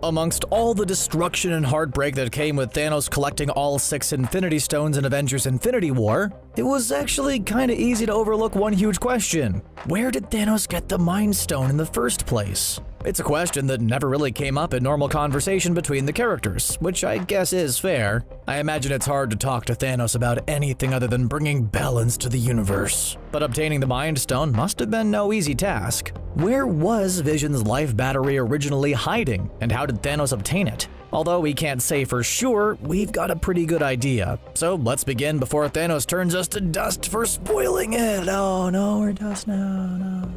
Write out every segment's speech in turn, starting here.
Amongst all the destruction and heartbreak that came with Thanos collecting all 6 Infinity Stones in Avengers Infinity War, it was actually kinda easy to overlook one huge question. Where did Thanos get the Mind Stone in the first place? It's a question that never really came up in normal conversation between the characters, which I guess is fair. I imagine it's hard to talk to Thanos about anything other than bringing balance to the universe. But obtaining the Mind Stone must have been no easy task. Where was Vision's life battery originally hiding, and how did Thanos obtain it? Although we can't say for sure, we've got a pretty good idea. So let's begin before Thanos turns us to dust for spoiling it. Oh no, we're dust now, no.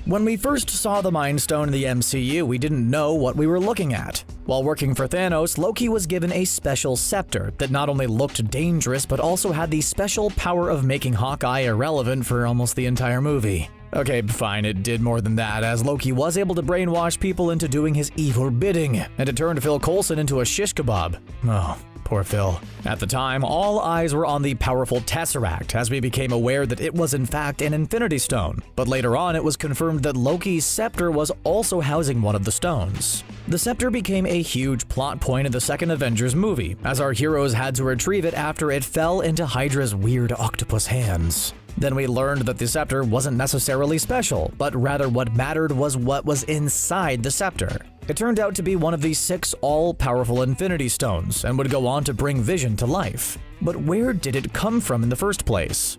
When we first saw the Mind Stone in the MCU, we didn't know what we were looking at. While working for Thanos, Loki was given a special scepter that not only looked dangerous but also had the special power of making Hawkeye irrelevant for almost the entire movie. Okay, fine, it did more than that, as Loki was able to brainwash people into doing his evil bidding, and it turned Phil Coulson into a shish kebab. Oh, poor Phil. At the time, all eyes were on the powerful Tesseract, as we became aware that it was in fact an Infinity Stone. But later on, it was confirmed that Loki's scepter was also housing one of the stones. The scepter became a huge plot point in the second Avengers movie, as our heroes had to retrieve it after it fell into Hydra's weird octopus hands. Then we learned that the scepter wasn't necessarily special, but rather what mattered was what was inside the scepter. It turned out to be one of the 6 all-powerful Infinity Stones, and would go on to bring Vision to life. But where did it come from in the first place?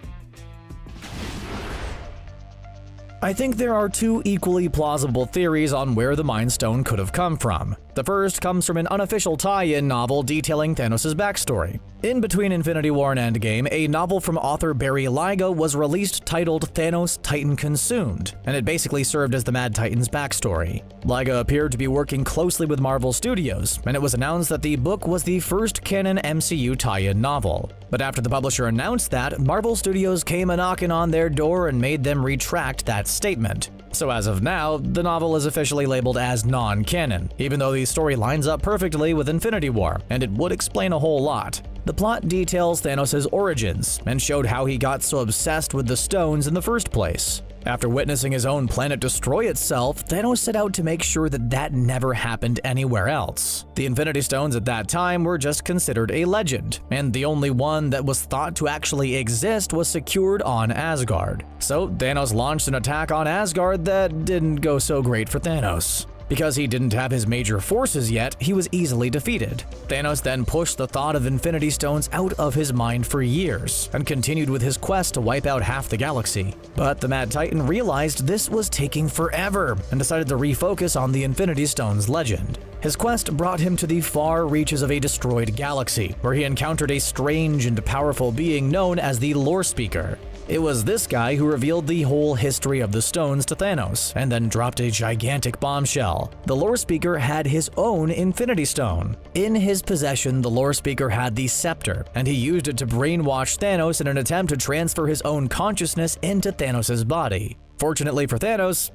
I think there are 2 equally plausible theories on where the Mind Stone could have come from. The first comes from an unofficial tie-in novel detailing Thanos' backstory. In between Infinity War and Endgame, a novel from author Barry Lygo was released titled Thanos Titan Consumed, and it basically served as the Mad Titan's backstory. Lygo appeared to be working closely with Marvel Studios, and it was announced that the book was the first canon MCU tie-in novel. But after the publisher announced that, Marvel Studios came a-knocking on their door and made them retract that statement. So as of now, the novel is officially labeled as non-canon, even though the story lines up perfectly with Infinity War, and it would explain a whole lot. The plot details Thanos' origins, and showed how he got so obsessed with the stones in the first place. After witnessing his own planet destroy itself, Thanos set out to make sure that that never happened anywhere else. The Infinity Stones at that time were just considered a legend, and the only one that was thought to actually exist was secured on Asgard. So Thanos launched an attack on Asgard that didn't go so great for Thanos. Because he didn't have his major forces yet, he was easily defeated. Thanos then pushed the thought of Infinity Stones out of his mind for years, and continued with his quest to wipe out half the galaxy. But the Mad Titan realized this was taking forever, and decided to refocus on the Infinity Stones legend. His quest brought him to the far reaches of a destroyed galaxy, where he encountered a strange and powerful being known as the Lore Speaker. It was this guy who revealed the whole history of the stones to Thanos, and then dropped a gigantic bombshell. The Lore Speaker had his own Infinity Stone. In his possession, the Lore Speaker had the scepter, and he used it to brainwash Thanos in an attempt to transfer his own consciousness into Thanos' body. Fortunately for Thanos,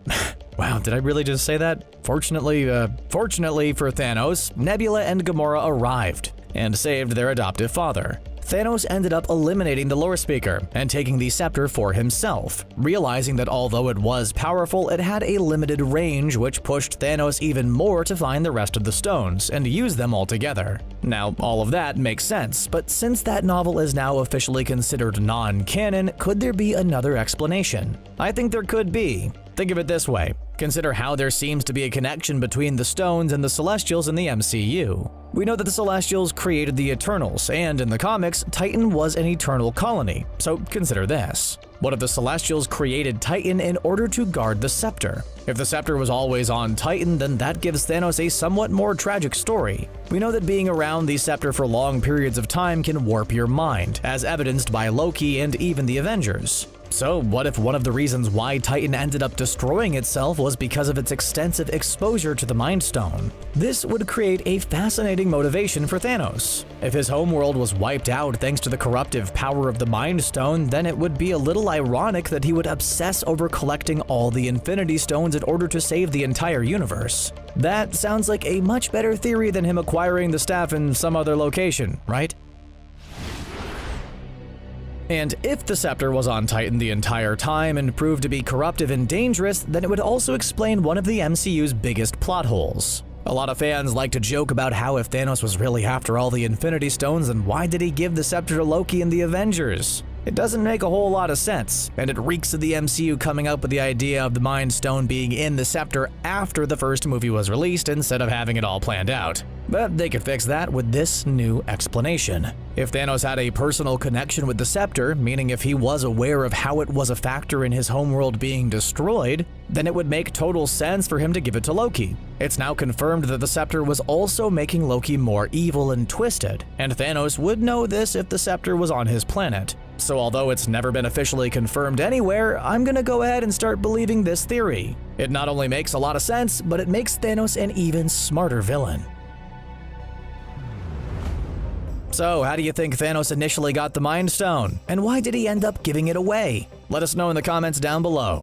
wow, did I really just say that? Fortunately for Thanos, Nebula and Gamora arrived, and saved their adoptive father. Thanos ended up eliminating the Lore Speaker and taking the scepter for himself, realizing that although it was powerful, it had a limited range, which pushed Thanos even more to find the rest of the stones and use them all together. Now, all of that makes sense, but since that novel is now officially considered non-canon, could there be another explanation? I think there could be. Think of it this way. Consider how there seems to be a connection between the stones and the Celestials in the MCU. We know that the Celestials created the Eternals, and in the comics, Titan was an eternal colony, so consider this. What if the Celestials created Titan in order to guard the scepter? If the scepter was always on Titan, then that gives Thanos a somewhat more tragic story. We know that being around the scepter for long periods of time can warp your mind, as evidenced by Loki and even the Avengers. So what if one of the reasons why Titan ended up destroying itself was because of its extensive exposure to the Mind Stone? This would create a fascinating motivation for Thanos. If his homeworld was wiped out thanks to the corruptive power of the Mind Stone, then it would be a little ironic that he would obsess over collecting all the Infinity Stones in order to save the entire universe. That sounds like a much better theory than him acquiring the staff in some other location, right? And if the scepter was on Titan the entire time and proved to be corruptive and dangerous, then it would also explain one of the MCU's biggest plot holes. A lot of fans like to joke about how if Thanos was really after all the Infinity Stones, then why did he give the scepter to Loki and the Avengers? It doesn't make a whole lot of sense, and it reeks of the MCU coming up with the idea of the Mind Stone being in the scepter after the first movie was released instead of having it all planned out. But they could fix that with this new explanation. If Thanos had a personal connection with the scepter, meaning if he was aware of how it was a factor in his homeworld being destroyed, then it would make total sense for him to give it to Loki. It's now confirmed that the scepter was also making Loki more evil and twisted, and Thanos would know this if the scepter was on his planet. So although it's never been officially confirmed anywhere, I'm gonna go ahead and start believing this theory. It not only makes a lot of sense, but it makes Thanos an even smarter villain. So how do you think Thanos initially got the Mind Stone? And why did he end up giving it away? Let us know in the comments down below.